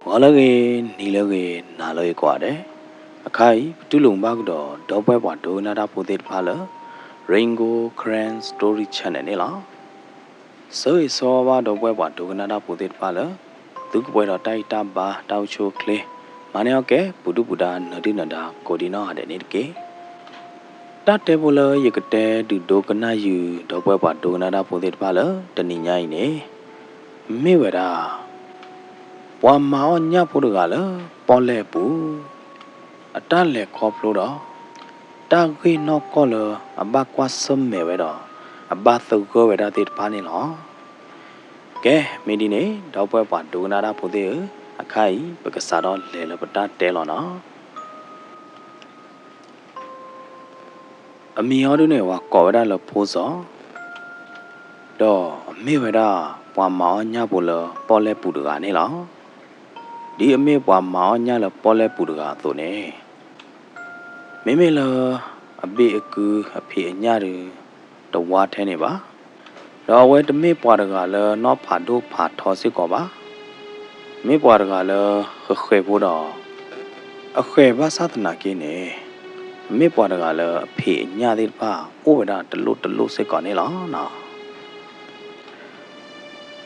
Walage nilage naloy kwade. Akai tulung bagdo dope wado nada putit pala. Ringo Cran Story Channel nila. So iso wa dope wado nada putit pala. Tuk boy tai tamba tau cho kle. Mane oke budu buda nadi nada kodina ada nitke. Ta tebula yekete du do kana yu dope wado nada putit pala taninya ini. Mewera. Wa mao nya purugala pole pu atale koplo ta ghi no kola aba kwa somme wedo aba thu go weda tit pani lo ke medine dawpwe pa dognada puthe akai pakasa do le lo pata te lo no ami yodu ne wa ko weda lo phoso do me weda wa mao nya pula pole pu ga ne lo di ame wa mao nya lo pole pu ga to ne me lo abe aku api nya ru to wa the ne ba do we de me pwa ga lo no pha do pha tho sit ko ba me pwa ga lo khwe bo do a khwe ba satana ke ne me pwa ga lo api nya de ba o weda tlo sit ko ne lo no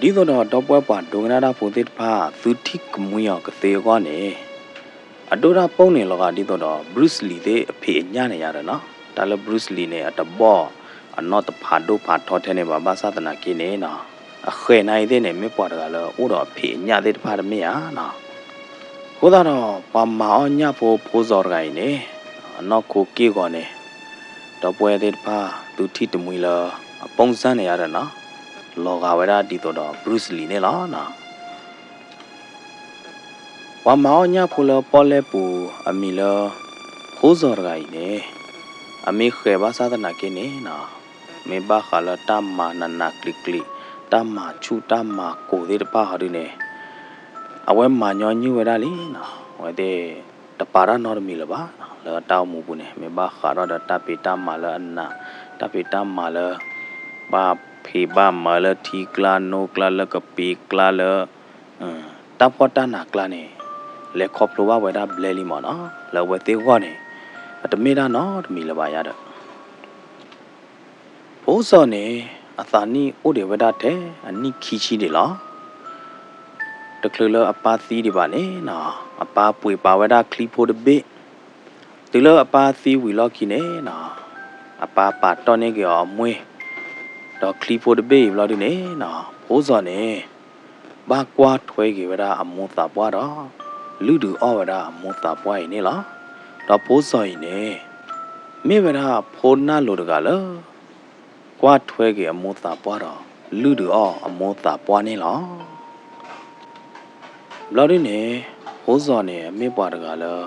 ဒီတော့တော့ပွဲပါဒုံနာတာပိုတိဖာသူတိကမွေရကသေးကောနေအတူတာပုံနေလောကဒီတော့ Bruce Lee တဲ့အဖေညနေရတယ်နော်ဒါလည်း Bruce Lee နဲ့အတဘောအနော်တဖာဒုဖာထောထဲနေပါဘာသာတနာကိနေနော်အခဲနိုင်တဲ့နေမေပေါ်တကလည်းဥတော်အဖေညတဲ့တဖာမေရနော်ဟိုတော့ပမာအညဖို့ဖိုးစော်ကိုင်းနေအနော်ကိုကေကောနေတော့ပွဲတဲ့တဖာသူတိတမွေလာပုံစံနေရတယ်နော်လောကဝရဒီတော့ Bruce Lee နဲ့လားနော်ဝါမောင်ညာဖူလပေါ်လေပူအမီလခိုးစော်ကိုင်းနေအမေခေဘာသာတနာကိနေနော်မေဘာခလာတမနနာကလီကလီတမချူတမကိုဒီတပါဟာဒီနေအဝဲမာညောညူဝရလီနော်ဝဲတဲ့တပါရနော်မီလပါလောတောင်းမှုဘူးနေမေဘာခါရဒတပိတမလအနာတပိတမလဘာဖေဘာမာလတီကလာနိုကလာလကပီကလာလတပတနာကလာနေလေခေါပလိုဝဝဒါဘလဲလီမနော်လောဝသေးကောနေအတမေဒါနော်တမီလပါရတဲ့ဘိုးစောနေအသာနီဥဒေဝဒတဲ့အနိခီချီတယ်လားတကလလအပါသီးဒီပါနေနော်အပါပွေပါဝဒခလီဖိုဒဘေဒီလအပါသီးဝီလော်ကီနေနော်အပါပါတော်နေကြောအမွေတော့ခလီဖိုဒဘေဘလာဒီနေနော်ဘိုးစောနေဘာကွာထွဲကြီးဝဒအမောတာပွားတော့လူဒူအော်ဝဒအမောတာပွားရင်နေလားတော့ဘိုးစောရင်နေမိဝဒဖိုနာလိုတကလားကွာထွဲကြီးအမောတာပွားတော့လူဒူအော်အမောတာပွားနေလားဘလာဒီနေဘိုးစောနေမိပွားတကလား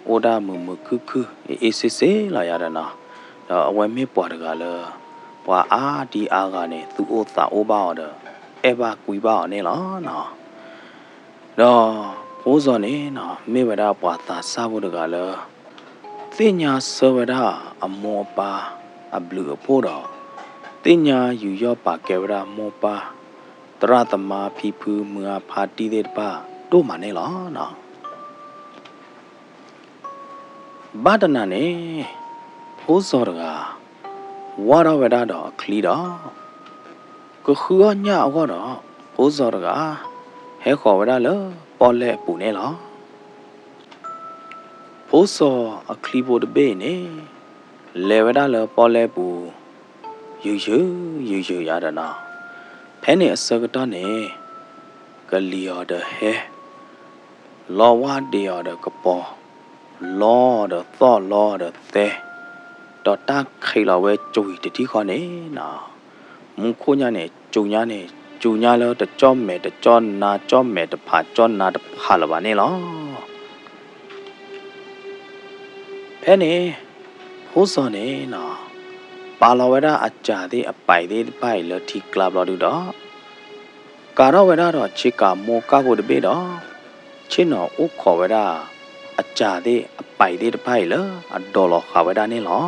အိုဒါမမခုအေးစစ်စေးလာရတဲ့နော်တော့အဝဲမိပွားတကလားပွာအာဒီအာကနေသူ့အိုသာအိုးပါတော့အဲဘာကွီပါနေလားနော်တော့ဘိုးစောနေနော်မိဝဒပွာသာစားဖို့တကလားသိညာစောဝဒအမောပါအဘလူဖို့တော့သိညာယူရောပါကေဝဒမောပါတရတမဖီဖူမွာဖာတီတဲ့ပါတို့မနေလားနော်ဘာဒနာနေဘိုးစောတကဝါရဝဒတော့ခလီတော့ကခူညောတော့ဘိုးစောတကဟဲခေါ်ဝဒလပေါ်လဲပူနေလားဘိုးစောအခလီဘိုတဘေနေလေဝဒလပေါ်လဲပူယူရတာနော်ဖဲနေအစကတော့နေကလီယော်ဒဟဲလောဝဒီယော်ဒကပေါ်လော်ဒသောလော်ဒသဲတော့တာခိလာဝဲကျူတတိခေါနေနော်မုခိုညာနေကျုံညာနေကျူညာလောတကြောမဲတကြောနာကြောမဲတဖာကြောနာတဖာလပါနေလောဖဲနေဟိုးစောနေနော်ပါလဝဒအကြသေးအပိုင်သေးပိုင်လတီကလပ်လော်ဒူတော့ကာရဝဒတော့ချစ်ကမောကဖို့တပေတော့ချင်းတော်ဥခေါ်ဝဒအကြသေးအပိုင်သေးတပိုင်လအဒေါ်လောခဝဒနေလော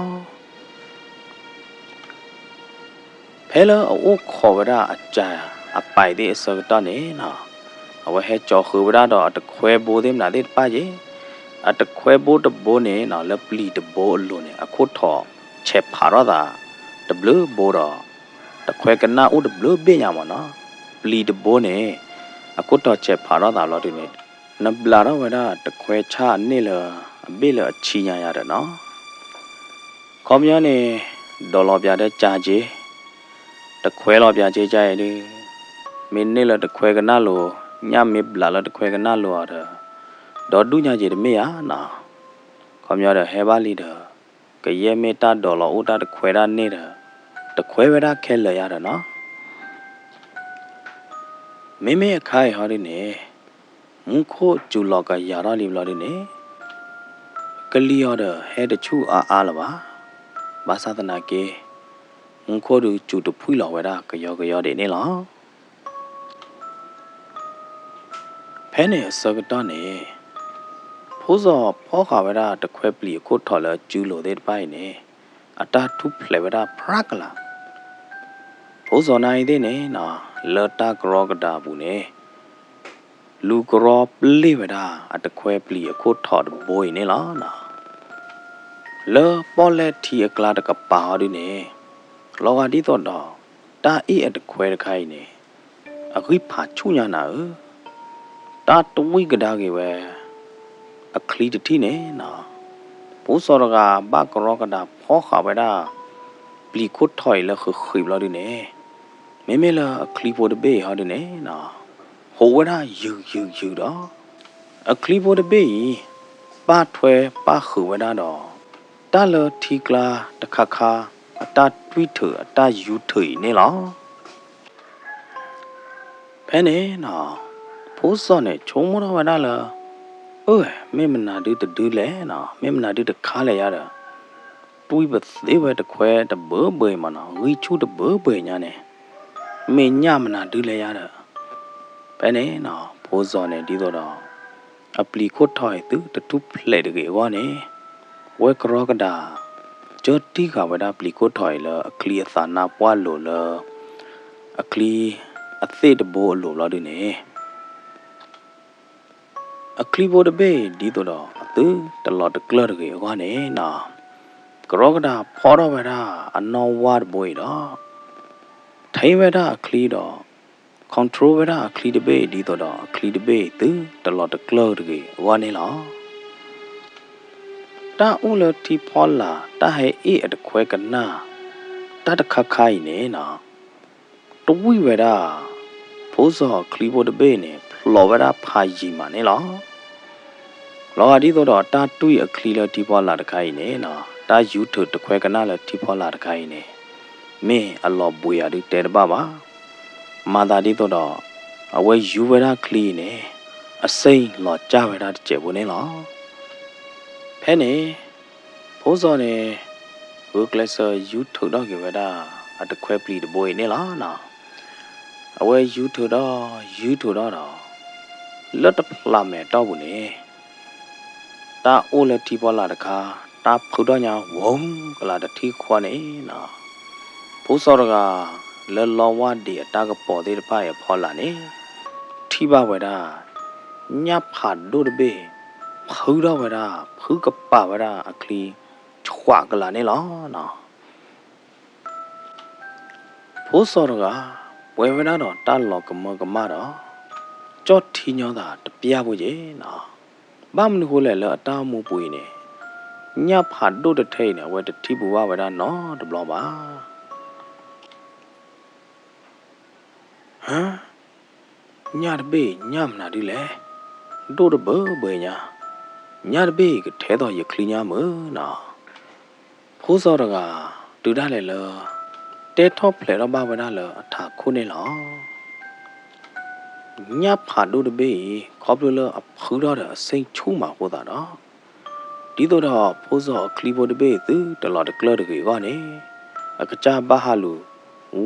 ဖဲလအိုခေါ်ဝဒအကြအပိုင်သေးအစကတော့နေနော် အဝဲဟဲကြော်ခူဝဒါတော့အတခွဲဘိုးသေးမလားတဲ့ပါကြီးအတခွဲဘိုးတဘိုးနေနော်လပလီတဘိုးအလို့နေအခုထော်ချက်ဖာရတာတဘလဘိုးတော့တခွဲကနာဦးတဘလဘေးညာမနော်ပလီတဘိုးနေအခုတော့ချက်ဖာရတာလို့ဒီနေနဘလာတော့ဝဒါတခွဲချနေလအဘေးလအချီညာရတယ်နော်ခေါမယောနေဒေါ်လာပြတဲ့ကြာကြီးတခွဲလောပြကြီးကြရဲ့ဒီမင်းနေလတခွဲကနာလို့ညမေဘလာလတခွဲကနာလို့ရတာဒေါ်ဒူညာကြီးတမေရနာခေါမယောတဲ့ဟဲပါလီတာကရဲမေတာဒေါ်လာဦးတာတခွဲရနေတာတခွဲဝဒါခဲလရတာနော်မေမေအခိုင်ဟာဒီနေမုခိုကျူလောကရာရလီဘလာဒီနေကလီရတဲ့ဟဲတချူအားလပါဘာသာတနာကေမုခိုဒူကျူတဖွိလောဝဒါကယောဒီနေလားဖဲနေစကတနေဖိုးစောဖောခါဝဒါတခွဲပလီခုထော်လကျူလိုတဲ့ပိုင်းနေအတာထုဖလေဝဒါဖရကလာဖိုးစောနိုင်တဲ့နေနော်လတာကရောကဒါဘူးနေလူကရောပလီဝဒါအတခွဲပလီခုထော်ဘိုးနေလားနော်လောပေါ်လက်တီအကလာတကပါဒီနေလောကတိတော့တာအီအတခွဲတခိုင်းနေအခုဖာချုညာနာတာတဝိကဒါကေပဲအခလီတတိနေနော်ဘိုးစောရကဘကရောကဒါဖောခါပဲဒါပလီခုထော်လခခိဘလာဒီနေမေမေလာအခလီပိုတဘေဟာဒီနေနော်ဟိုဝဒါယူတော့အခလီပိုတဘေပါထွဲပါခုဝဒါတော့တာလတီကလာတခခါအတာတွီထအတာယူထွေနေလားဖဲနေနော်ဖိုးစောနဲ့ချုံမတော်ဝဒါလားအိုးမေမနာဒီတူလဲနော်မေမနာဒီတခါလဲရတာတွေးပသေးပဲတခွဲတဘဘွေမနော်ဝီချူတဘဘွေညာနေမေညမနာဒီလဲရတာဖဲနေနော်ဖိုးစောနဲ့ဒီတော့အပလီခုတ်ထော်သူတတူဖလက်တကေဝါနေဝဲကရောကဒါဂျော်တီကဝဒါပလီကိုထွိုင်လအခလီသနာပွားလို့လအခလီအသေးတဘိုးလို့လာဒီနေအခလီဘိုးတဘေဒီတော့အသူတလော်တကလတ်ကေဝါနေနာကရောကဒါဖော်တော့ဝဒါအနော်ဝါဘွေတော့ထိုင်ဝဒါအခလီတော့ control ဝဒါအခလီတဘေဒီတော့အခလီတဘေသူတလော်တကလတ်ကေဝါနေလားတာဦးလတီဖောလာတာဟဲအေးအတခွဲကနာတာတခခိုင်းနေနော်တဝိဝဲတာဖိုးစောခလီဘိုတဘေနေဖလောဝဲတာဖာကြီးမနေလားလောကဒီတော့တာတူရခလီလတီဖောလာတခိုင်းနေနော်တာယူထတခွဲကနာလတီဖောလာတခိုင်းနေမင်းအလောဘွေရတဲ့တဲပါပါမာတာဒီတော့အဝဲယူဝဲတာခလီနေအစိမ့်လောကြဝဲတာကျေဘူးနေလားဖဲနေဖိုးစောနေဝကလဆာယူထတော့ကေဝဒါအတခွဲပလီတဘွေနေလားနော်အဝဲယူထတော့လတ်တဖလာမဲတော့ဘူးနေတာအိုလက်တီပေါ်လာတခါတာဖုတော့ညာဝုံကလာတတိခွာနေနော်ဖိုးစောကလဲလောဝဒီအတာကပေါ်သေးတဖရဖောလာနေထီပါဝဒါညဖတ်ဒိုတဘေဖူတော့ဝဒါဖူကပါဝဒါအခလီချွာကလာနေလားနော်ဖိုးစောကဝဲဝဒါတော့တာလောကမတော့ကြော့ထီညောတာတပြဖို့ကြီးနော်ဘာမနခုလဲလအတားမှုပွေနေညဖတ်ဒိုတထိန်နေဝဲတတိဘူဝဝဒါနော်တဘလောပါဟမ်ညတဘေညမနာဒီလေတို့တဘယ်ညာညတဘေကထဲတော့ရခလီညာမနော်ဖိုးစောကဒူဒါလေလတဲထော့ဖလေတော့ဘာဝဒါလအထာခုနေလောညဖာဒိုတဘေခေါပလလအဖူတော့အစိမ့်ချုံမှာဟောတာနော်ဒီတော့ဖိုးစောခလီဘိုတဘေသူတလော်တကလတ်ကေကနေအကကြဘာဟာလူ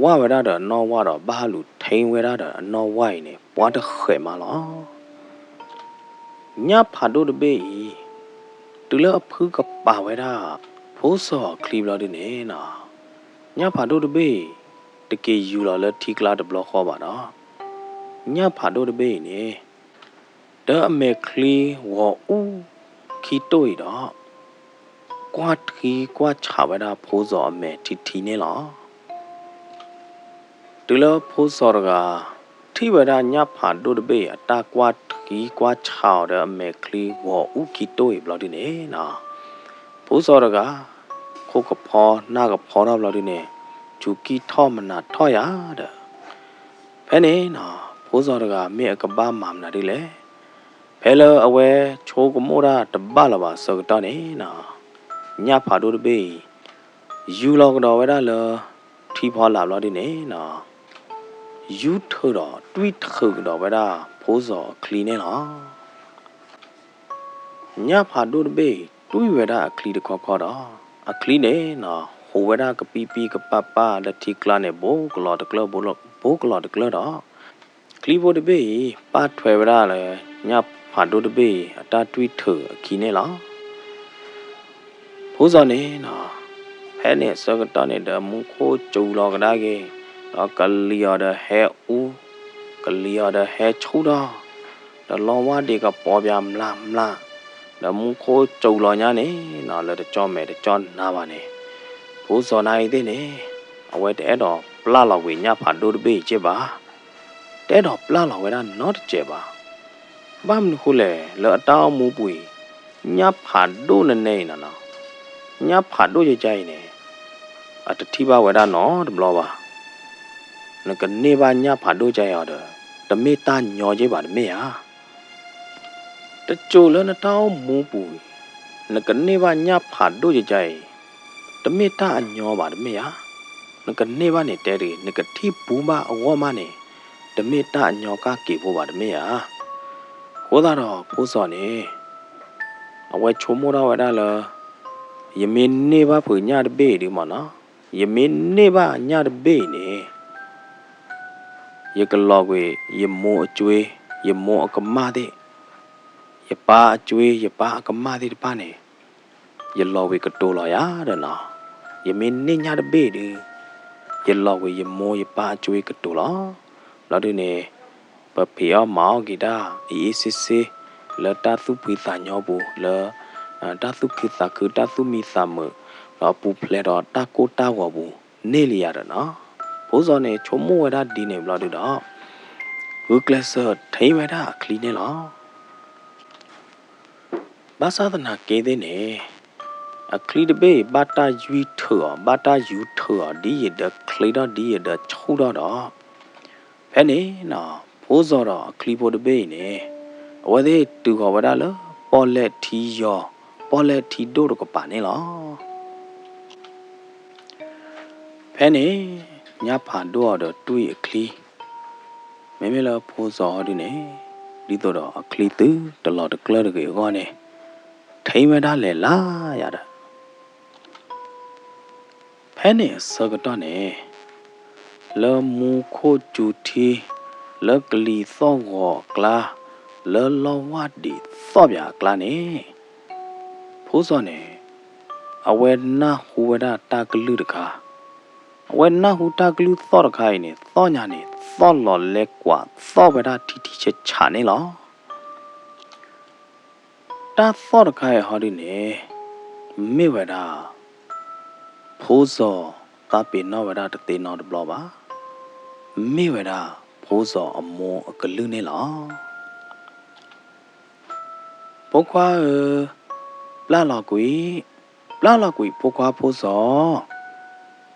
ဝဝဒါတော့နော်ဝတော့ဘာလူထိန်ဝဲဒါတော့နော်ဝိုင်းနေပွားတခဲမလားညဖာဒိုတဘေတူလအဖူကပါဝဲဒါဖိုးစောခလီဘလာဒီနေနော်ညဖာဒိုတဘေတကေယူလာလဲထီကလာတဘလခေါ်ပါတော့ညဖာဒိုတဘေနေ The Mekli wa u Kitoida Quatki Quachavada Pozo me Titinela Dilla Posorga Tivada Nyapa do the bay at Quatki Quachowda Mekli wa u Kitoi bloodine na Posorga Coca Naga Pora bloodine Juki Tomana Toya Penny na Posorga me a kabam mamma dile Hello away Chokomora the Balaba Sogtani na Nyapa do the bay You log the weather Tipola bloodine na You told tweet hug the weather Poso cleaning ha Nyapa do the bay Do weather clean the cocoda A clean na Hoveda pipi papa the ticlane boglo the club boglo the club Clevo the bay part 12 Nyap Pado the bay at that tweet kinela Posane na Penny Sagotani the Munko Jologage a Kalia the hair u Kalia the hair choda the Loma dig up Bobiam lamla the Munko Jolonyane na let the John made the John Navane Posonai dene away the edo Plala we Nyapa do the bay jeba Dead of Plala were not jeba Bam hule le tao mu bui Nyap had do the name na Nyap had do ye jane at the Tiba were not the blower Naka neba nyap had do jay order the meta nyoje bad mea The cholen a tao mu bui Naka neba nyap had do ye jay the meta and nyo bad mea Naka neba ne terry Naka tip booba a woman the meta and nyoka keep over the mea Hodaro Posone Away Chomora Vadala You mean never put near the baby, mana? You mean never near the baby. You can log away, you more a you more a commodity. You pa a pa a commodity pane. You log away a dollar yard now. You mean near the baby. You log away you more you pa a dollar. Lodine, but pay a mao gida, ECC, let that to put on your boo, le. Ta thu kita cứ ta thu mi sam lo pu ple do ta ko ta wo bu ne li ya da no bo zo ne chomo wa da di ne lo do hu class thai wa da clean ne lo ba sa da na ke de ne a clean de be ba ta yu tho di ye da clean da di ye da chou da do phe ne no bo zo do clean bo de be ne wa de tu ko wa da lo po le thi yo Poleti do the panela Penny Nyapa do the 2 a clee Memela pose ordine Dito a clee too the lot of clerk gone Tameda le la yada Penny Sagotone Le mu ko juti Le glee thong gla Le lo wadi thobia glane Posone Away na who da tagluka. Away na who taglu thorkaini, thonyani, tholo lequa, thobeda titi chanela. Da thorkai hodine, meweda. Poso, tapi no weda the not bloba. Meweda, poso a more a galunela. Pokwa Plala kui pokwa poso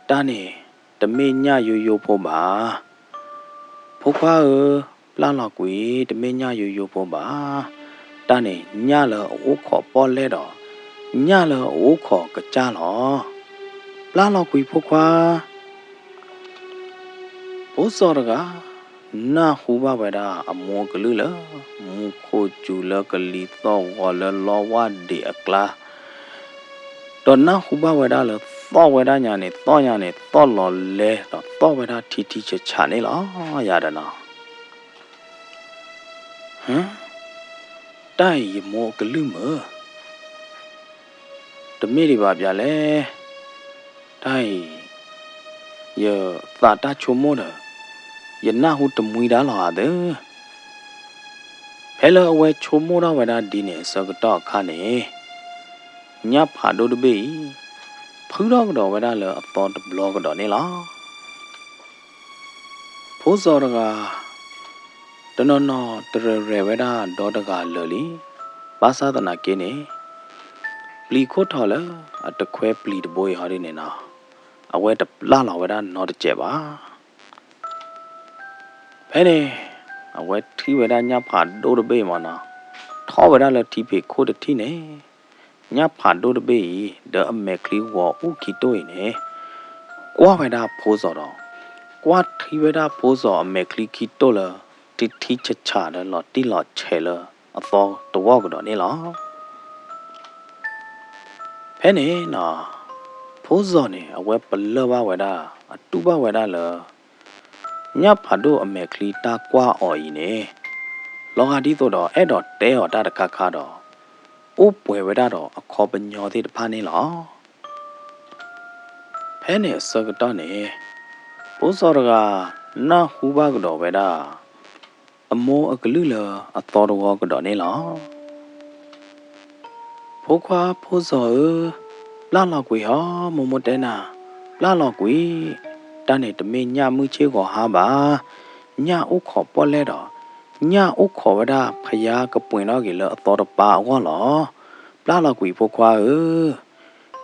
Dani the menya yo poba Pokwa Plala kui the menya yo poba Dani nyala oko poledo Nyala oko kachalo Plala kui pokwa Poso raga Na huba weda a mo galula Muko jula galito wala lawa de akla Donna huba weda le thaw weda nyane thaw lo le thaw weda titi chane la yadana Dai mo galuma The miri ba bya le Dai Ye ta chomoda Ye na hu to mui da la de ဖဲလအဝဲချိုမိုးတော့ဝဒဒီနေစကတော့ခါနေညဖာဒိုတဘေးဖူတော့ကတော့ဝဒလအပေါ်ဘလော့ကတော့နေလားဖိုးစောရကတနော်တရရဝဒဒေါ်တကလလီဘာသာတနာကင်းနေပလီခိုထော်လအတခွဲပလီတဘိုးဟာနေနာအဝဲတလာလာဝဒနော်တကျပါဖဲနေအဝဲထီဝဒညဖာဒိုတဘေးမနာထောဝဒလတီဖေခိုတတီနေညဖာဒိုတဘေးဒအမက်ကလီဝဥကီတိုးနေကွာဝဒဖိုးစောတော့ကွာထီဝဒဖိုးစောအမက်ကလီကီတိုးလတီတီချချာတယ်လော်တီလော်ချဲလအသောတော့ကတော့နေလားဖဲနေနော်ဖိုးစောနေအဝဲပလဘဝဒအတူဘဝဒလညဖာဒိုအမက်ကလီတာကွာအော်ဤနေလောဟာဒီတော့အဲ့တော့တဲဟောတာတခါခါတော့ဥပွဲဝဒတော့အခေါ်ပညောသေးတဖာနေလားဖဲနေစကတော့နေဖိုးစောကနာဟူဘကတော့ဝဒအမောအကလူလအတော်တော်ကတော့နေလားဖိုးခွာဖိုးစောလာလောက်ကွေဟာမမတဲနာလာလောက်ကွေတန်းနေတမင်းညမှုချေကိုဟာပါညဥခေါ်ပေါ်လဲတော့ညဥခေါ်ဝဒဖယားကပွင့်တော့ကေလအတော်တပါဟောလောလာလောက်ကွေဖိုးခွာ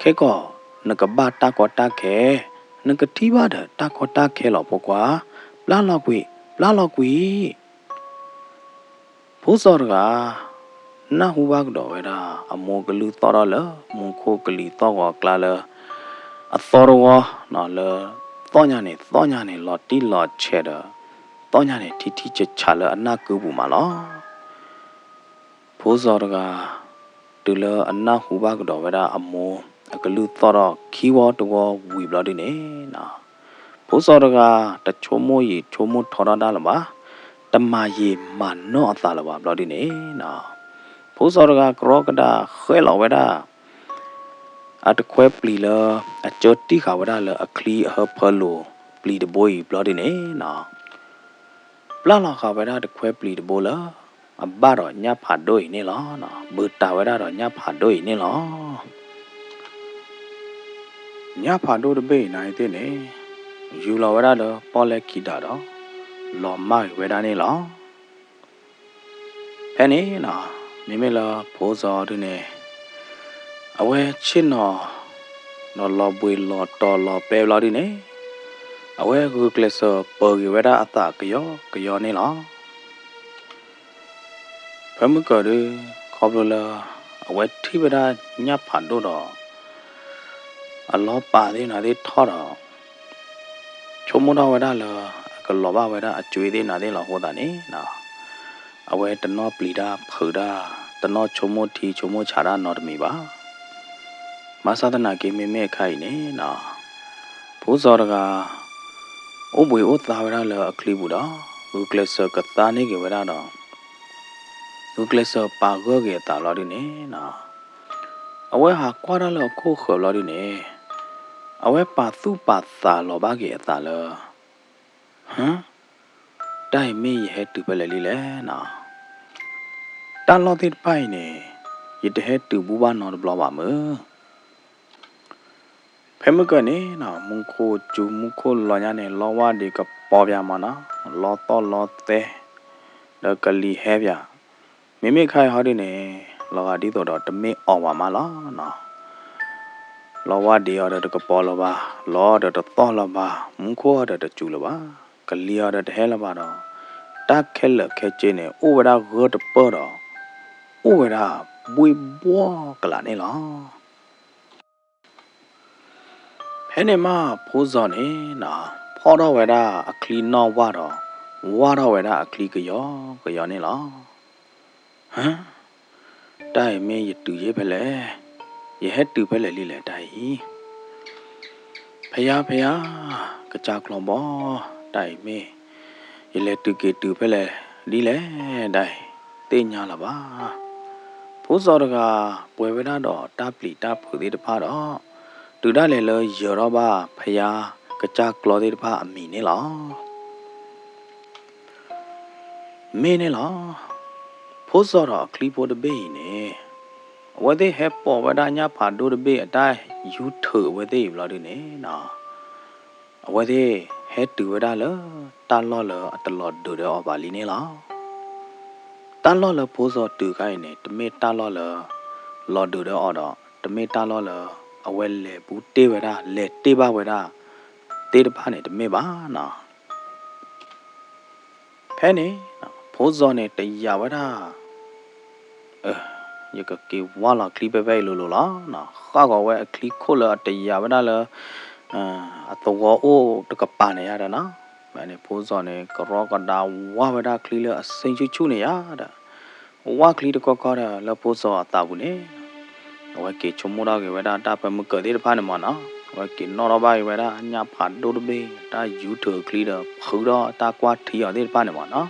ခဲကောနကဘာတာကောတာခဲနကတိဘာဒတာကောတာခဲလောဖိုးခွာလာလောက်ကွေဖိုးစောကနာဟူဘကတော့ဝဒအမောကလူတော်ရလမုန်ခိုကလီတော့ကလာလအသောရောနော်လတော့ညာနေလော်တီလော်ချဲတာတော့ညာနေတီတီချချလအနာကူဘူးမလားဖိုးစောကတူလအနာဟူဘကတော့ဝဒအမောအကလူတော့ခီဝတော်ဝီဘလာဒီနေနော်ဖိုးစောကတချိုမိုးရီချိုမိုးထော်ရတာလပါတမယေမနောအသာလပါဘလာဒီနေနော်ဖိုးစောကကရောကဒါခဲလောဝဒအတခွဲပလီလအချတ်တိခါဝဒလအခလီဟဖလိုပလီတဘိုးဘလာဒီနေနော်ပလာလာခါဝဒတခွဲပလီတဘိုးလာအဘရောညဖာဒိုနေလောနော်ဘူတာဝဒရောညဖာဒိုနေလောညဖာဒိုတဘေးနိုင်တဲ့နေယူလာဝဒတော့ပေါ်လက်ခီတာတော့လော်မိုက်ဝဒနေလောဖဲနေနော်မိမလာဖိုးစောတူနေအဝဲချစ်နော်လော်ဘွေလော်တော်လော်ပဲလာဒီနေအဝဲကူကလစ်ပေါ်ရဝဒအတာကယောနေလားဖမကရခေါပလာအဝဲထိဝဒညဖန်တို့တော့အလောပါသေးနာသေးထော်တော့ချုံမတော်ဝဒလာကလောဘဝဒအကျွေးသေးနာသေးလားဟောတာနေနော်အဝဲတနောပလီတာဖူတာတနောချုံမတီချုံမချာတာနော်တမီပါမသဒနာကေမေမေခိုင်နေနော်ဘိုးစောကအိုဘွေအိုသာဝရလအခလီဘူးတော့ဥကလစကတာနေကေဝရတော့ဥကလစပါဂေကေတာလော်ဒီနေနော်အဝဲဟာကွာရလခိုခေါ်လော်ဒီနေအဝဲပါသူပါသာလောဘကေအတာလဟမ်တိုင်မေးရဲ့တူပဲလေလေနော်တန်လော်တိပိုင်နေရတဲ့ဟဲတူဘူးပါနော်ဘလောပါမဖဲမကနေနော်မုန်ခိုဂျူမုခိုလောညာနေလောဝဒီကပေါ်ပြမနော်လောတော့လောတဲ့လကလီဟဲဗျာမိမိခိုင်ဟောဒီနေလောကဒီတော့တမေအောင်ပါမလားနော်လောဝဒီရတဲ့ကပေါ်လောပါလောတဲ့တော့လောပါမုန်ခိုရတဲ့ကျူလောပါကလီရတဲ့ဟဲလောပါတော့တက်ခဲလခဲချင်းနေဥဝရဂတ်ပေါ်တော့ဥဝရဘွေဘွားကလာနေလားဟဲ့နေမဖိုးစောနေနော်ဖော်တော့ဝဒအခလီနော်ဝတော့ဝဒအခလီကယောနေလားဟမ်တိုင်မင်းရတူရေးဖလဲရဟက်တူဖလဲလိလေတိုင်ဖယားကကြကလုံးဘောတိုင်မင်းရလေတူကေတူဖလဲလိလေတိုင်တင်ညာလာပါဖိုးစောကပွဲဝဒတော့တပလီတဖူသေးတဖာတော့တူဒါလေလောရောဘာဖယားကကြကလောသေးတဖာအမီနေလားမင်းနေလားဖို ဖိုးစောတော့ခလီပိုတဘေးနေဝဲသေးဟဲပေါ်ဝဒညာဖာဒိုတဘေးအတိုင်းယူထဝဲသေးဘလာဒီနေနော်ဝဲသေးဟဲတူဝဒလတာလောလအတလောဒိုတော့ပါလီနေလားတာလောလဖိုးစောတူခိုင်းနေတမေတာလောလလော်ဒိုတော့တော့တမေတာလောလအဝဲလေဘူးတေဝဒလေတေးပါဝဒတေးတဖာနေတမေပါနော်ဖဲနေဖိုးစောနေတရဝဒยกเกว่าละคลิปไปโลโลละนะข้าก็ว่าคลิปโคละตยาบนะละตัวโอ้ตะกปาเนี่ยยานะแม่เนี่ยโพสอนเนี่ยกรอกดาว่าบดาคลิละสิงชุเนี่ยยาดะว่าคลิตก็ดะละโพสอตาบุเนี่ยว่าเกชมุระเกวดาตาไปมกะเดพาเนี่ยมานะว่าเกนอรบายเวดาญาผาโดดเบตายูเถอคลิละผือดอตากว่าที่เอาเดพาเนี่ยมานะ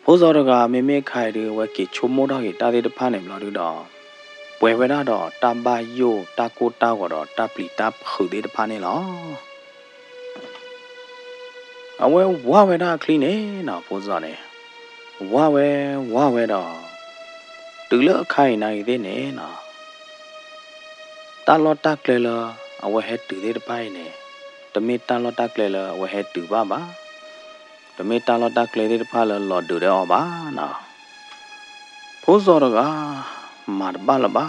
ဖိုးစောကမေမေခိုင်ရဝကေချုံမိုးတော့တာတဲ့တဖာနေမလို့တော့ပွဲဝဲတော့တဘာယိုတာကိုတာကတော့တပလီတခုတဲ့တဖာနေလောအဝဲဝါဝဲတာခလီနေနော်ဖိုးစောနေဝါဝဲတော့တူလခိုင်နိုင်သေးနေနော်တာလောတကလေလအဝဲဟဲတူတဲ့တပိုင်းနေတမေတာလောတကလေလအဝဲဟဲတူပါတမေတာလောတကလေတဲ့ဖာလော်ဒူတော့ပါနော်ဖိုးစောကမာဘာလဘာ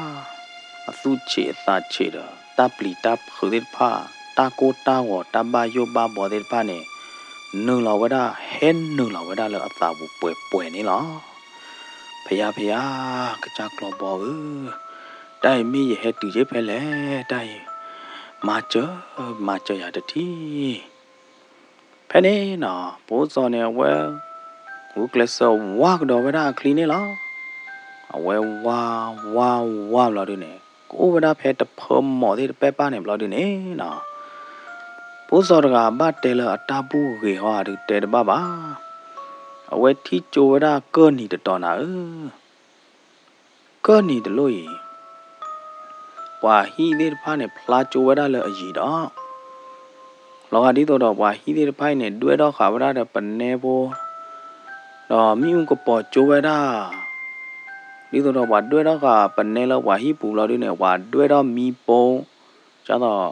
အသူချေသာချေတော့တပလီတခူတဲ့ဖာတာကိုတာဝတဘာယောဘာဘောတဲ့ဖာနေနုံလာဝဒဟဲနုံလာဝဒလအသာဘူးပွဲနေလားဖယားကကြကလောဘောတိုင်မီရဲ့ဟဲတူရဲ့ဖဲလေတိုင်မာချရတတိဖဲနေနော်ပိုးစောနေဝဲဝုကလဆောဝါကတော့ဝဒခလီနေလားအဝဲဝါလာတယ်နေကိုဝဒဖဲတဖုံမော်တဲ့ပဲပါနေဘလာတယ်နေနော်ပိုးစောကဘတ်တဲလအတာပူခေဟောတဲ့တဲတပါအဝဲတီချိုဝဒကောနီတတော်နာကောနီတလို့ဝါဟီတဲ့ဖာနေဖလာချိုဝဒလအကြီးတော့လောကဒီတော့ဝါဟီတဲ့ဖိုင်နဲ့တွဲတော့ခါဝရတဲ့ပနေဘောတော့မြုံကပေါ်ကျိုဝဒဒီတော့ဝါတွဲတော့ခါပနေလောဝါဟီပူလောဒီနဲ့ဝါတွဲတော့မီပုံကျတော့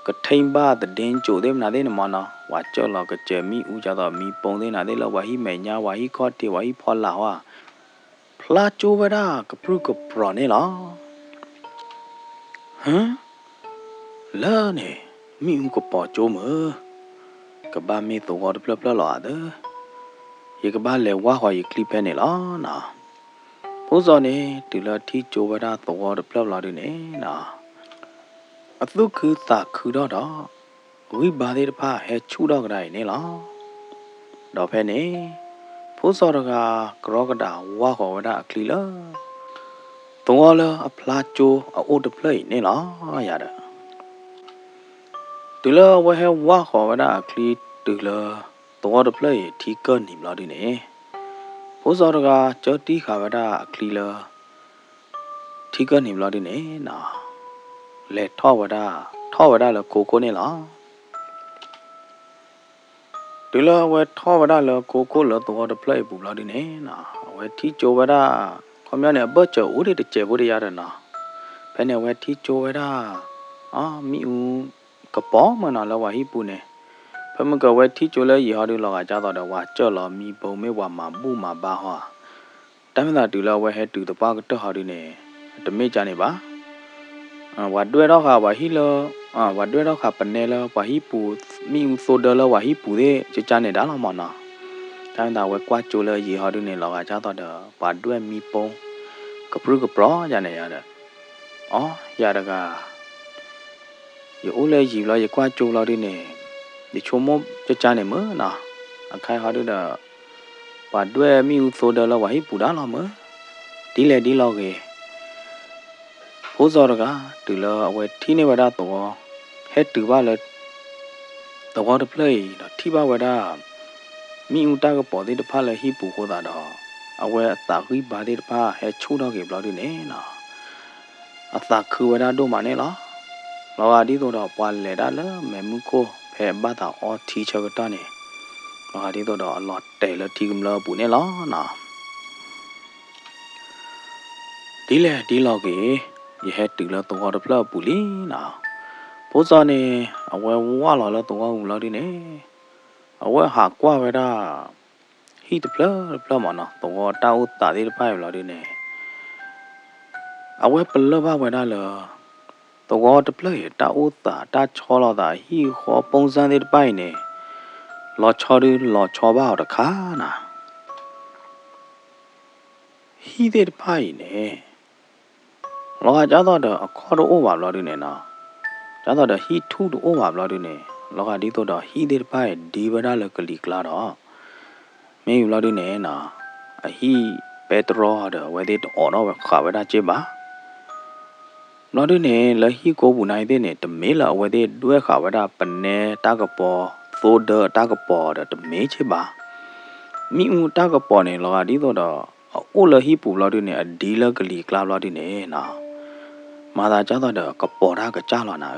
ကထိန်ပါတဲ့ဒင်းကျိုတဲ့မနာတဲ့နမနာဝါကြောလောကကျမီဦးကျတော့မီပုံတဲ့နာတဲ့လောဝါဟီမဲညာဝါဟီခေါ်တေဝါဟီဖော်လာဝါဖလာကျိုဝဒကပရုကပရနေလားဟမ်လာနေมีอุกปอโจมกะบ้ามีตัวอดพลอๆดยกะบ้าเลว่าหอยคลิปเนี่ยล่ะนะဖိုးစောနေတူလာတီဂျိုဝဒသောတပလောက်လာတယ်နေနော်အသုခုသာခူတော့ဝိဘာသေးတဖဟဲချူတော့ကြတယ်နေလားတော့ဖဲနေဖိုးစောကကရောကတာဝါခေါ်ဝဒအခလီလာသောလအဖလာချိုအိုတပလိုက်နေလားရတယ်တူလာဝဟဲဝါခေါ်ဝဒအခလီတူလာသောတပလိုက်ထီကနေမလားဒီနေဖိုးစောကကြောတီခါဝဒအခလီလာထီကနေမလားဒီနေနော်လေထောဝဒလကိုနေလားတူလာဝဲထောဝဒလကိုလသောတပလိုက်ပူလားဒီနေနော်ဝဲထီချိုဝဒခွန်မြနဲ့ဘတ်ချေဦးတဲ့ကျေဖို့ရရတယ်နော်ဖဲနဲ့ဝဲထီချိုဝဒမီဦးကပေါ်မနော်လောဝဟိပူနေဖမကဝဲထီချိုလဲရီဟာတို့လောကကြတော့တော့ဝါကြော့လောမီပုံမဲဝါမှာပူမှာပါဟောတမ်းသာတူလောဝဲဟဲတူတပါကတော့ဟာဒီနေတမေကြနေပါဝါတွဲတော့ခါဝါဟီလောဝါတွဲတော့ခါပနေလောဝါဟိပူမီဦးဆိုဒလောဝါဟိပူတဲ့ကြနေတာလောမနော်တမ်းသာဝဲကွာချိုလဲရီဟာတို့နေလောကကြတော့တော့ဝါတွဲမီပုံကပရုကပရရနေရတယ်ရတကယိုလဲရီလောရကွာချိုလောဒီနေဒီချုံမကြနေမနော်အခိုင်ဟာတို့တော့ဝါတွဲမီဦးဆိုဒလောဝါဟိပူတာလောမဒီလေဒီလောကေဖိုးစောကတူလအဝဲထီနေဝဒတော့ဟဲတူပါလေတော့တပလေးတော့ထီပါဝဒမီဦးတာကပေါ်တဲ့တဖာလေဟိပူဟောတာတော့အဝဲအသာခိပါတဲ့တဖာဟဲချိုးတော့ကေဘလောက်ဒီနေနော်အသာခူဝဒတို့မနေလားလောဟာဒီတော့ပွာလေတာလဲမဲမှုကိုဖဲဘာတာအော်ထီချောကတနေလောဟာဒီတော့အလောတဲလထီကမလပူနေလားနော် ဒီလေဒီလောက်ကြီးရဟတူလာတော့တဖလာပူလီနာပိုးစောနေအဝဲဝါလာတော့ဦးလာဒီနေအဝဲဟာကွာဝဲတာဟီတဖလာမနော်တော့တာဦးတာဒီဖိုင်လာဒီနေအဝဲပလဘဝဲတာလောတော့တဖလာတာဦးတာချောလာတာဟီခေါ်ပုံစံဒီပိုင်နေလောချောရီလောချောပါတော့ခါနာဟီဒီဖိုင်နေလောကကြတော့အခေါ်တော့ဘာလာဒီနေနော်ကျတော့ဟီထူတော့ဘာလာဒီနေလောကဒီတော့ဟီဒီဖိုင်ဒီဝဒါလကလီကလာတော့မင်းလာဒီနေနော်အဟီပက်ထရောတော့ဝဲဒီတော့တော့ခါဝဲတာချေပါလောဒီနေလဟီကိုဘူးနိုင်တဲ့နေတမေလာဝဲဒီတွဲခါဝဲတာပနေတာကပေါ်သိုးဒတာကပေါ်တမေချေပါမိဦးတာကပေါ်နေလောကဒီတော့အိုလဟီပူလာဒီနေအဒီလကလီကလာလာဒီနေနော်မာသာကြတော့ကပေါ်တာကကြလာနာ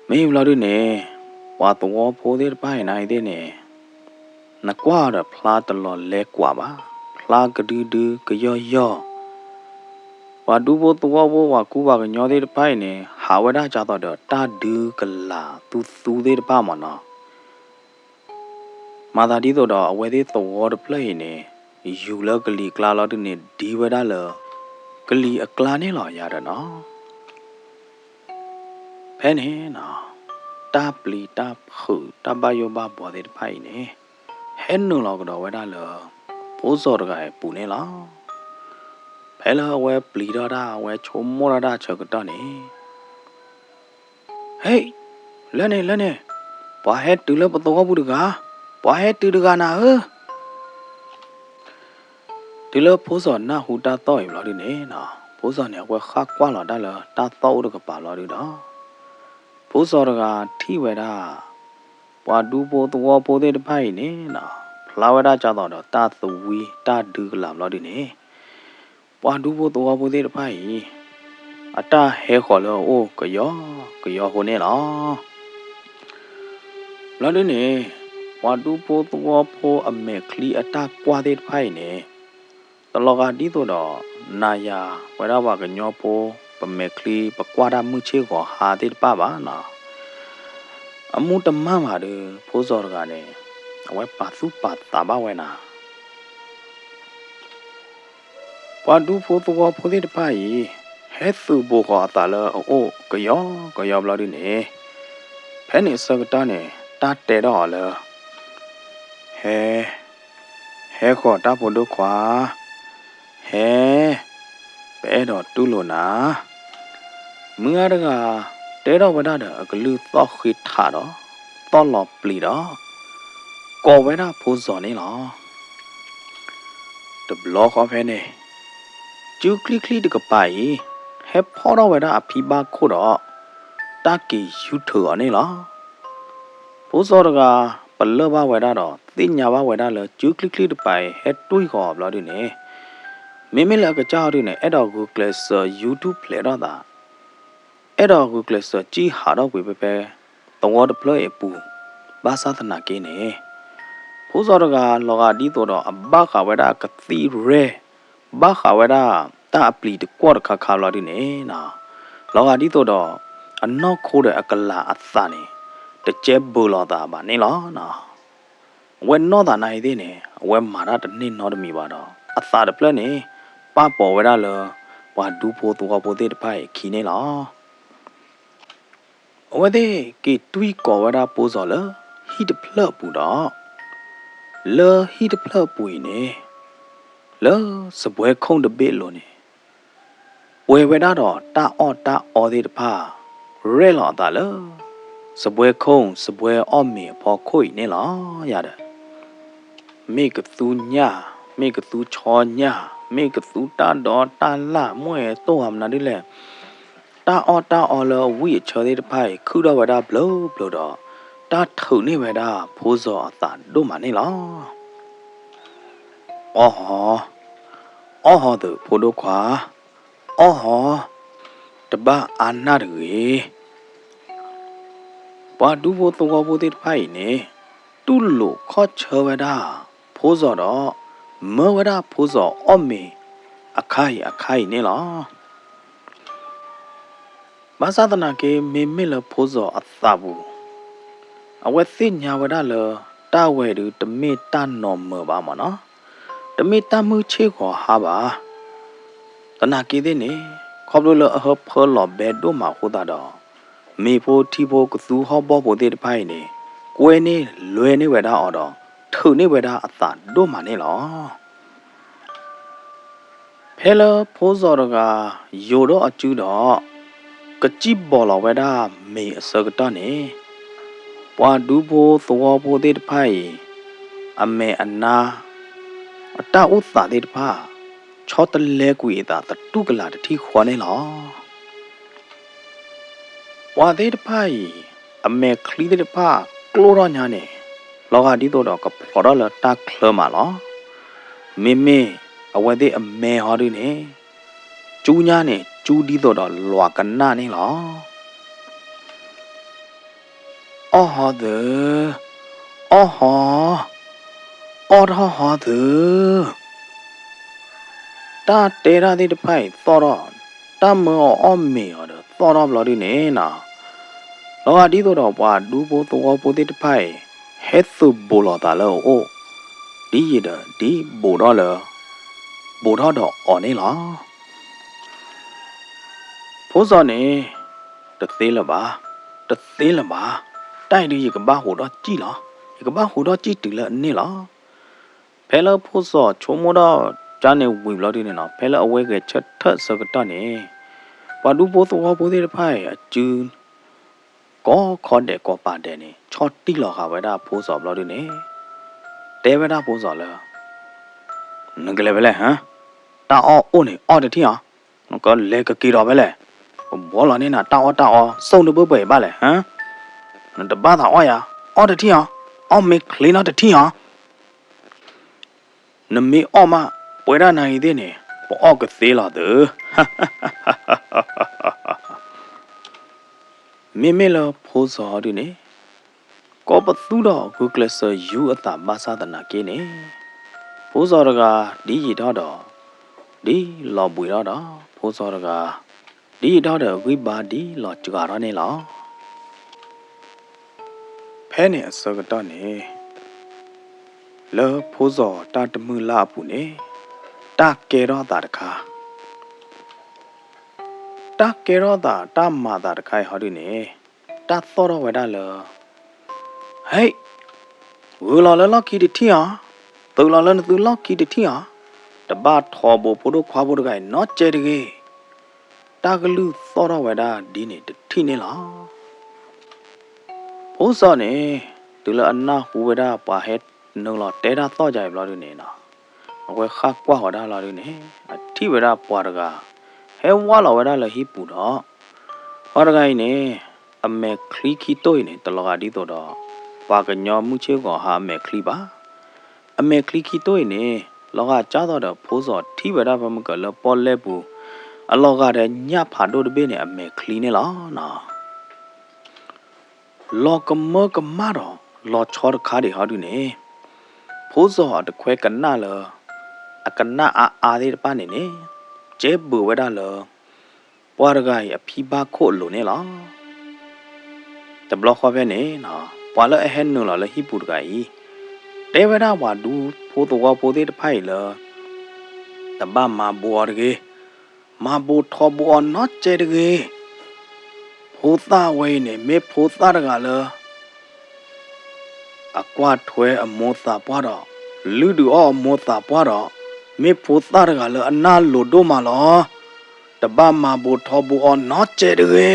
မင်းလာဒီနေဝါတော့ဖိုးတဲ့ပိုင်နိုင်တဲ့နေနကွာရဖလာတလောလဲကွာပါဖလာကဒူဒူကယောယောဝါဒူဘောတော့ဘောဝါကူပါကညောတဲ့ပိုင်နေဟာဝဒကြတော့တာဒူကလာသူတဲ့ပါမနော်မာသာဒီတော့အဝဲသေးတော့တပလိနေယူလကလီကလာလာတဲ့နေဒီဝဒလကလီအကလာနေလာရတာနော်ဖဲနေနော်တာပလီတာခုတာဘယောဘာဘောတဲ့ဖိုင်နေဟဲနုလောက်တော့ဝဲတာလပိုးစော်တကပူနေလားဖဲလာဝဲပလီတာဝဲချုံမောတာချက်ကတော့နေဟေးလဲနေဘာဟဲတူလပတော့ဘူးတကားဘာဟဲတူတကားနာဟဒီလပိုးစော်နာဟူတာတော့ရလာဒီနေနော်ပိုးစော်နေဝဲခါကွာလာတာလားတာတော့တကပါလာဒီတော့ပိုးစော်တကထိဝဲတာပွာဒူပိုတော့ပိုတဲ့ဖိုင်နေနော်ဖလာဝဲတာကြတော့တာသဝီတာဒူကလာလာဒီနေပွာဒူပိုတော့ပိုတဲ့ဖိုင်အတာဟဲခေါ်လို့အိုးကယောဟိုနေလားလာဒီနေပွာဒူပိုတော့ပိုအမေကလီအတာကွာတဲ့ဖိုင်နေတလောကဒီတော့နာယာဝဲတော့ကညောပိုပမေကလီပကွာတာမှုချေကိုဟာတဲ့ပါပါနော်အမှုတမမှာတယ်ဖိုးစော်ကလည်းအဝဲပါစုပါတာပါဝဲနာပွာဒူဖိုးတော့ဖိုးတဲ့ဖိုင်ဟဲသူဘောကတာလအိုကယောဘလာဒီနေဖဲနေစကတာနေတာတဲတော့လဟဲခေါ်တာဖို့တို့ခွာဟဲပဲတော့တူးလို့နာမင်းအားကတဲတော့ဝဒတာအကလူသောခိထားတော့တော်လောပလီတော့ကောဝဲတာဖိုးစော်နေလားတဘလော့ခေါ်ဖဲနေကျူကလီတကပိုင်ဟဲဖောတော့ဝဲတာအဖီပါခို့တော့တာကီယူထော်နေလားဖိုးစော်ကပလောဘဝဲတာတော့သိညာဘဝဲတာလဲကျူကလီတပိုင်ဟဲတွေးခေါ်ဘလို့ဒီနေမလကကြောက်ရနေအဲ့တော့ Google YouTube play တော့တာအဲ့တော့ Google ကြီးဟာတော့ဝေပဲတော့တပလို့ပူဘာသာသနာကင်းနေဖိုးစောကလောကဒီတော့အဘခဝဲတာကတိရဲဘာခဝဲတာတာအပလီတကွာခါလာဒီနေနော်လောကဒီတော့အနောက်ခိုးတဲ့အကလာအသနေတကျဲဘူလာတာပါနေလားနော်ဝဲနော်တာနိုင်သေးနေဝဲမာရတနည်းနော်တမီပါတော့အသာတပလက်နေပါပေါ်ဝဲတာလဝါဒူဖိုတော့ပိုတဲ့ဖိုင်ခီနေလားဝဲတဲ့ကေတွေးကောဝဲတာပိုးစော်လဟီတပလက်ပူတော့လောဟီတပလက်ပူနေလောစပွဲခုံတပစ်လို့နေဝဲတာတော့တာအော်တဲ့ဖာရဲလာတာလောစပွဲခုံစပွဲအော့မီဖော်ခွိနေလားရတယ်မေကသူညာမေကသူချောညာမေကသူတာတော့တာလာမွဲတော့အမနာဒီလေတာအော်လဝိချောတဲ့ဖိုင်ခုတော့ဝဒါဘလို့တော့တာထုံနေဝဒါဖိုးစောအသာတို့မနေလားအော်ဟောတဲ့ဖိုးတို့ခွာအော်ဟောတပအာနာတွေဘာဒူဘောတော့ဘောတဲ့ဖိုင်နေတူလို့ခေါ်ချဝဒါဖိုးစောတော့မဝဒါဖိုးစောအော်မီ akai ne la Masatana ke me mila pozo athabu Awethi nyawada le ta we du de me ta no mo ba ma no de me ta mu che ko ha ba Tana ke de ne khob lo a ho pho lo be do ma ho da do me pho thi pho ku su ho bo bo de phai ne kwe ne lwe ne we da o do thu ne we da atha do ma ne lo Phela pozo ga yo do a chu doကကြည့်ပေါ်လာဝဲတာမေအစကတော့နေပွာဒူဖို့သောဖို့တဲ့ဖိုင်အမေအနာအတဥသာတဲ့ဖာချောတလဲကွေတာတူကလာတတိခွာနေလောပွာတဲ့ဖိုင်အမေခလီတဲ့ဖာကလိုရညာနေလောကဒီတော့ကဖော်ရလာတက်ခလမလောမေမေအဝဲတဲ့အမေဟောဒီနေကျူးညာနေကျူးဒီတော့လွာကနာနေလောအော်ဟာဒအော်ဟာအော်ဟာဒတာတေရာဒီတဖိုင်သောရတမောအမေရသောရဘလဒီနေနာလောကဒီတော့ပွာဒူဖို့သောဖို့တဲ့ဖိုင်ဟက်သုဘောလာတာလောအိုဒီရဒီဘောတော့လောဘောတော့အော်နေလားဖိုးစောနေတသေးလပါတိုက်ရကဘာဟိုတော့ကြည်လားကဘာဟိုတော့ကြည်တူလနေလားဖဲလဖိုးစောချုံမတော့ဂျာနေဝီဘလော်ဒီနေနော်ဖဲလအဝဲကချက်ထက်စကတော့နေဘာဒူဘိုးသောဘိုးတဲ့ဖိုင်အကျူကောခေါ်တဲ့ကောပါတယ်နေချော်တိလောကဝဲတာဖိုးစောဘလော်ဒီနေတဲဝဲတာဖိုးစောလဲငကလေးပဲလဲဟမ်တာအော်အိုနေအော်တတိဟာကလဲကကီတော့ပဲလဲဘောလာနေတာတောက်စုံတပုတ်ပဲပါလေဟမ်တပတ်သာအော်ရအော်တတိဟာအော်မေကလေးနော်တတိဟာနမေအော်မပွဲရနိုင်သေးနေပေါ်ကသေးလာတယ်မေမေလဖိုးစောဒီနေကောပသူတော့ဂုကလဆာယူအတာမဆာဒနာကင်းနေဖိုးစောကဒီရီတော့ဒီလော်ပွေတော့ဖိုးစောကဒီတော့ဝိပါဒီလောကြွားရနေလောဖဲနေအစကတော့နေလောဖိုးစောတာတမှုလာပူနေတာကေရောတာတခါတာကေရောတာတာမာတာတခိုင်ဟောဒီနေတာသောရဝဒလောဟေးဝူလာလောကီတတိဟာတူလာလနတူလောကီတတိဟာတဘာထောဘဖိုးတို့ခွာဖို့တခိုင်နော်ကျဲတကေတာကလူသောရဝဒဒီနေတတိနေလားဘိုးစောနေတူလအနာဟူဝဒပါဟက်နော်လာတဲတာသောကြိုင်ဘလာဒီနေနော်အဝဲခါကွာဟောဒါလာဒီနေအတိဝဒပွားတကဟဲဝါလာဝဒလဟိပူတော့ဟောတကိုင်းနေအမေခလီခီတိုနေတလောကဒီတော့ပါကညောမှုချေကောဟာအမေခလီပါအမေခလီခီတိုနေလောကကြားတော့ဖိုးစောထိဝဒဘမကလပေါ်လဲပူအလောကတဲ့ညဖာတို့တပေးနေအမေခလီနေလားနော်လောကမကမတော့လောချောခါဒီဟာဒီနေဖိုးစောတခွဲကနာလအကနာအာဒီပနေနေကျဲဘူဝဒလပွားရဂိုင်အဖီပါခို့လို့နေလားတဘလခွာပဲနေနော်ပွာလအဟဲနူလာလဟိပူတဂိုင်တဲဝဒဝါဒူဖိုးတော်ဖိုးသေးတဖိုင်လတဘမဘောရကေမဘူထောဘောနော့ကျဲတကေဖိုးသားဝဲနေမေဖိုးသားတကလအကွာထွဲအမောသာပွားတော့လူတူအမောသာပွားတော့မေဖိုးသားတကလအနာလိုတို့မလောတဘမဘူထောဘောနော့ကျဲတကေ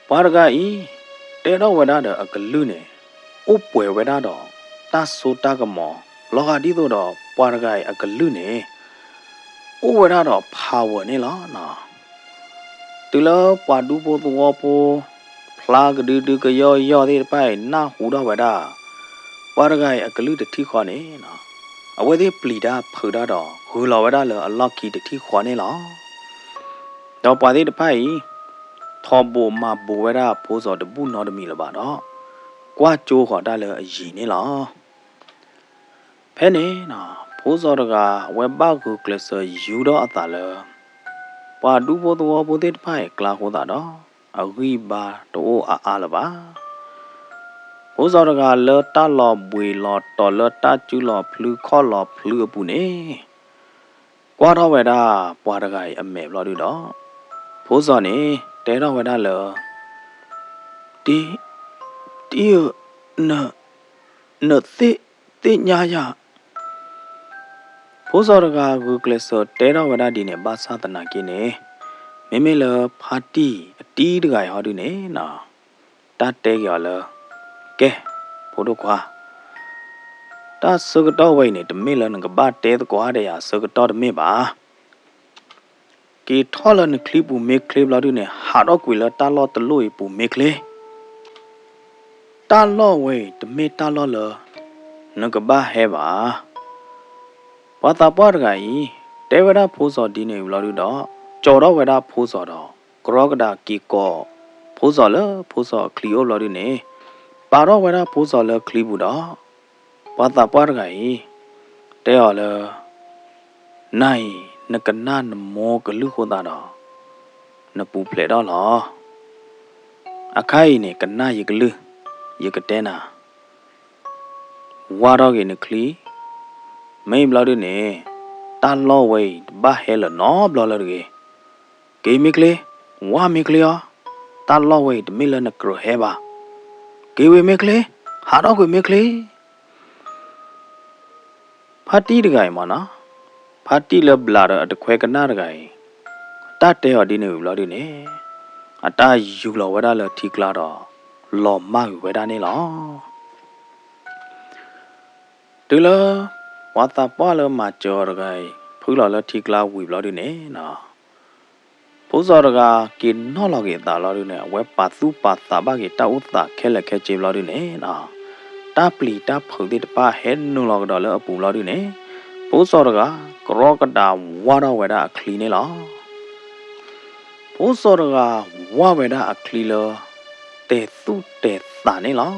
ပွားရကဤတဲတော့ဝဒတော့အကလူနေဥပွဲဝဒတော့တဆိုတကမောလောကဒီတော့ပွားရကအကလူနေဥဝဒတော့ဖာဝနေလားနော်တူလောပွားဒူဘောသောပိုဖလာကဒူကယောတဲ့ပိုင်နာဟူတော့ဝဒပွားရကအကလူတတိခေါ်နေနော်အဝဲသေးပလီတာဖူတော့ဟူလောဝဒလောအလော့ကီတတိခေါ်နေလားတော့ပွားသေးတပိုင်ထောဘူမာဘူဝရဖိုးစောတပုနော်တမီလပါတော့ကွာကျိုးခေါ်တာလေအရင်နေလားဖဲနေနော်ဖ ဖိုးစောတကဝက်ပောက်ကိုကလစယူတော့အတာလပွာဒူဘောတော်ဘိုတေဖိုင်ကလာဟောတာတော့အဝိဘာတိုအားလပါဖိုးစောတကလောတလောဘွေလောတော်လောတကျူလောဖလူခေါ်လောဖလူအပူနေကွာတော့ဝဲတာပွာတကအမေဘလို့တူတော့ဖိုးစောနေတဲတော့ဝဲတာလောတီနတိညာယဖိုးစောတကကိုကလစတဲတော့ဝဲတာဒီနေဘာသာတနာကိနေမေလဖာတီအတီးတကဟောတူနေနော်တတဲကြော်လောကဲဖိုးတို့ကွာတာစကတော့ဝိနေတမေလနကဘာတဲတကွာတဲ့ရစကတော့တမေပါကေထော်လနကလီပူမေကလီဘလာတူနေဟာတော့ကွေလတာလောတလို့ပူမေကလေတာလောဝေတမေတာလောလနကဘာဟဲပါဘာတာပွားတကကြီးတဲဝရဖိုးစောဒီနေဘလာတူတော့ကြော်တော့ဝရဖိုးစောတော့ကရောကဒါကီကောဖိုးစောလဖိုးစောကလီယိုဘလာတူနေပါတော့ဝရဖိုးစောလကလီဘူးတော့ဘာသာပွားတကကြီးတဲော်လနိုင်နကနာနမောကလူခေါ်တာတော့နပူဖလေတော့လောအခိုင်နေကနာရကလူရကတဲနာဝါတော့ကိနကလီမိဘလာဒနေတာလောဝေးဘာဟဲလနော်ဘလာလကေကေမီကလေဝါမီကလေတာလောဝေးတမီလနကရဟဲပါကေဝေမီကလေဟာတော့ကွေမီကလေဖာတီတကိုင်မနော်ဖာတီလဘလာရတခွဲကနာတကိုင်တတဲဟောဒီနေဘလာဒီနေအတာယူလောဝရလထီကလာတော့လော်မဝဲတာနေလောတူလဝါတာပွားလမကျော်တကိုင်ဖူးလော်လထီကလာဝီဘလာဒီနေနော်ဘိုးစောတကကေနော့လောက်ကေတာလော်ဒီနေဝဲပါသူပါတာဘကေတာဥတာခဲလက်ခဲချေဘလာဒီနေနော်တာပလီတာဖုန်တိတပါဟဲနုလောကတော့လအပူလောဒီနေဘိုးစောတကကရောကတာဝါရဝဲတာအခလီနေလောဘိုးစောတကဝါဝဲတာအခလီလောတဲသူတဲတာနေလော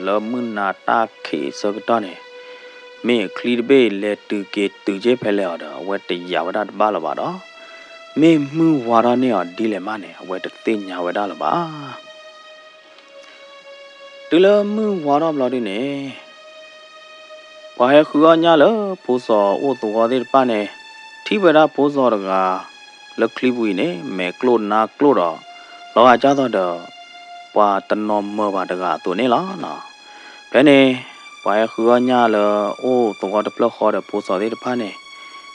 လမနာတာခေစကတော့နေမေခလီဘေလက်တူကေတူချေဖဲလဲတော့ဝဲတရဝတာတပါလပါတော့မေမှုဝါရနေဒီလေမနေဝဲတသိညာဝဲတာလပါတူလမှုဝါတော့ဘလို့ဒီနေဘာရခူအညာလဖိုးစောအိုတော်တဲ့ပနဲ့ထိဝရဖိုးစောတကလက်ကလီပူနေမဲကလိုနာကလိုတော့လောအကြတော့တော့ပွာတနော်မဘာတကသူနေလားနော်ဘယ်နေဘာရခူအညာလအိုတော်တဲ့ပလခေါ်တဲ့ဖိုးစောတဲ့ပနဲ့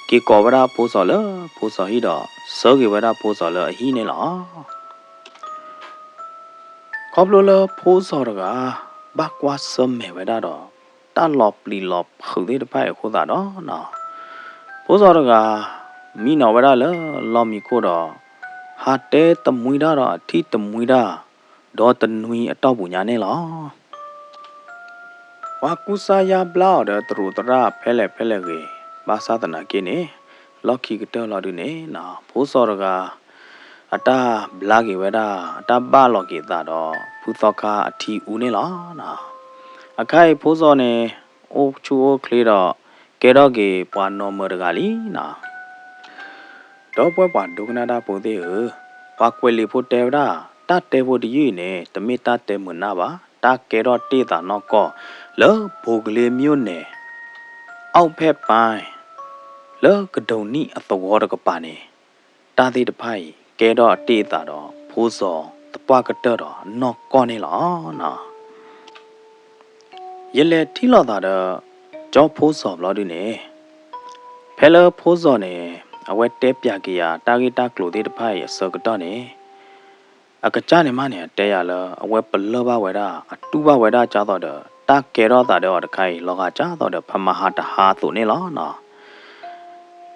ကေကောဝရဖိုးစောလဖိုးစောဟီတော့စောကေဝရဖိုးစောလအဟီနေလားခေါပလိုလဖိုးစောတကဘကွာစမဲဝဲတာတော့တာလောပလီလောခုသေးတပိုက်ခိုးတာတော့နော်ဘိုးစောတကမိနော်ဝဲတာလောမီခိုးတော့ဟာတဲတမွေတာတော့အထီတမွေတာဒေါ်တနွီအတော့ပူညာနေလောဝါကူစာယာဘလောက်တဲ့သူတရဖဲလဲကေဘာသာတနာကိနေလော်ခီကတော်လော်ဒူနေနော်ဘိုးစောတကအတာဘလာကေဝဲတာအတာပါလော်ကေတာတော့ဖူသောခါအထီဦးနေလောနော်အခိုင်ဖိုးစောနေအိုချူအိုကလေးတော့ကဲတော့ကေပွာနော်မရကလီနော်တော့ပွဲပွာဒုကနာတာပုံသေးပွာကွယ်လီဖို့တဲဝတာတတဲဖို့တည်နေတမိတတဲမနာပါတကဲတော့တေးတာနော်ကောလောဘိုကလေးမျိုးနေအောက်ဖက်ပိုင်းလောကဒုံနီအသောတကပါနေတာသေးတဖိုင်ကဲတော့တေးတာတော့ဖိုးစောတပွားကတော့နော်ကောနေလောနော်ရလေထီလော်တာတော့ကြောဖိုးစောဘလို့ဒီနေဖဲလဖိုးစောနေအဝဲတဲပြကေယာတာဂီတာကလိုသေးတဖိုင်ဆောကတော့နေအကကြနေမနေတဲရလအဝဲပလောဘဝဲတာအတူဘဝဲတာကြတော့တာကေတော့တာတော့တခိုင်လောကကြတော့ဖမဟာတဟာသူနေလောနော်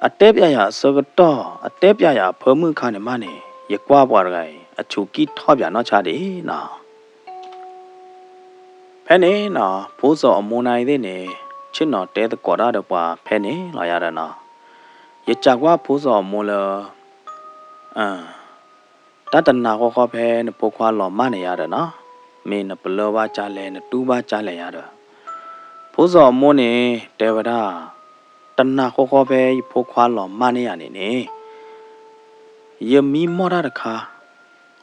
အတဲပြရဆောကတော့အတဲပြရဖမှုခါနေမနေရကွာပွားတခိုင်အချူကီထော့ပြနော်ချတယ်နော်ဖဲနေနော်ဖိုးစောအမွန်နိုင်သေးနေချစ်နော်တဲတကောတာတော့ပွားဖဲနေလာရတာနော်ရကြကွာဖိုးစောအမွန်လတတနာခေါ်ဖဲနပုခွာလော်မနေရတယ်နော်မင်းနပလောပါချလဲနတူပါချလဲရတော့ဖိုးစောအမွန်နေတဲဝဒတ na kho kho be pho khwa lo ma ne ya ne ne ye mi mo da da kha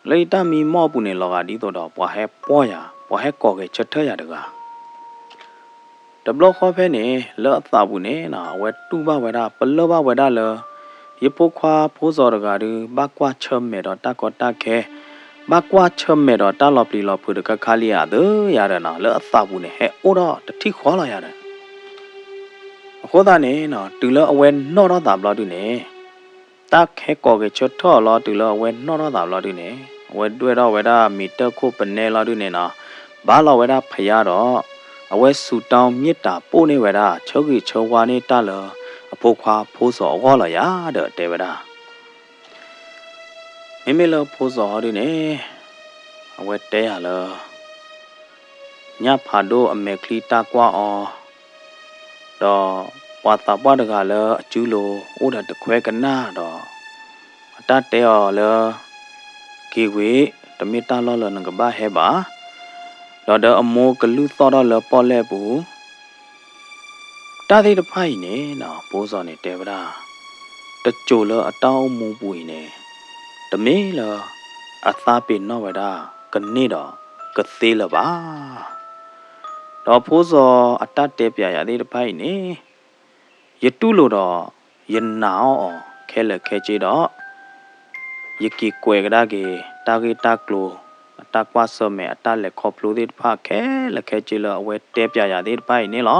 le ta mi mo pu ne lo ga di to do pwa he po ya pwa he ko ge chet tha ya da ga de blo kho phe ne le ta bu ne na we tu ba we da plo ba we da le ye pho khwa pho so da ga du ba kwa chom me do ta ko ta khe ba kwa chom me do ta lo pli lo phu de ka kha li ya de ya da na le ta bu ne he o do ta thi khwa la ya da kho da ne na tu le awe no do ta blo du ne ta khe ko ge chet tho lo tu le awe no do ta blo du ne we dwe do we da mi ta kho pa ne lo du ne na ba lo we da phya do awe su taw mit ta po ne we da chou gi chou wa ne ta le a pho khwa pho so ho la ya de te we da me me lo pho so du ne awe te ya le nya pha do a me kli ta kwa o do wa ta pa de ga le a chu lo o da de khwe ka na do ta te o le ki we de mi ta lo le na ga ba he ba do de a mo ka lu so do le po le bu ta de de phai ne na pho so ne te ba da te chu le a taw mu pu ne de me le a sa pe no wa da ka ni do ka se le ba do pho so a ta te pya ya de de phai ne ye tu lo do ye na o khe le khe chi do ye ki kwe ga da ge ta klo ta kwa so me ta le kho plo de pha khe le khe chi lo we te pya ya de phai ne lo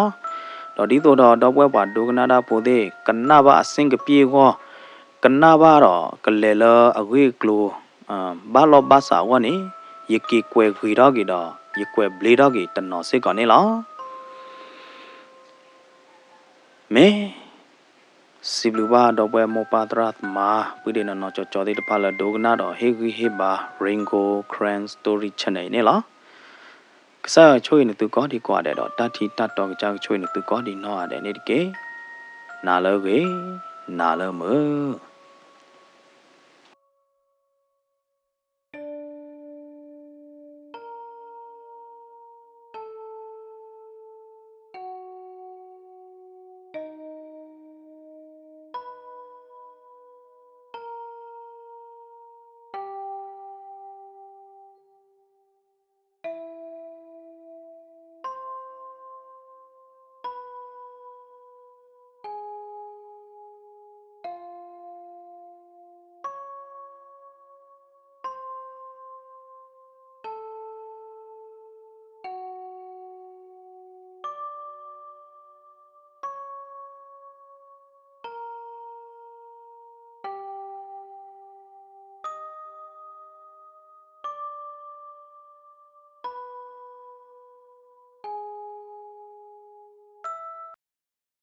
do di to do bwe pa do gna da pho de kana ba a sing ke pie go kana ba do ka le lo a we klo ba lo ba sa wa ne ye ki kwe gwi do ge do ye kwe ble do ge ta no se ko ne lo me si blu ba do bwe mo pa tra ma pu de no cho de pha la do gna do he gwi he ba ringo cran story channel ne lo ka sa choi ne tu ko di kwa de do ta thi ta to cha choi ne tu ko di no a de ne de ke na lo ge na lo mo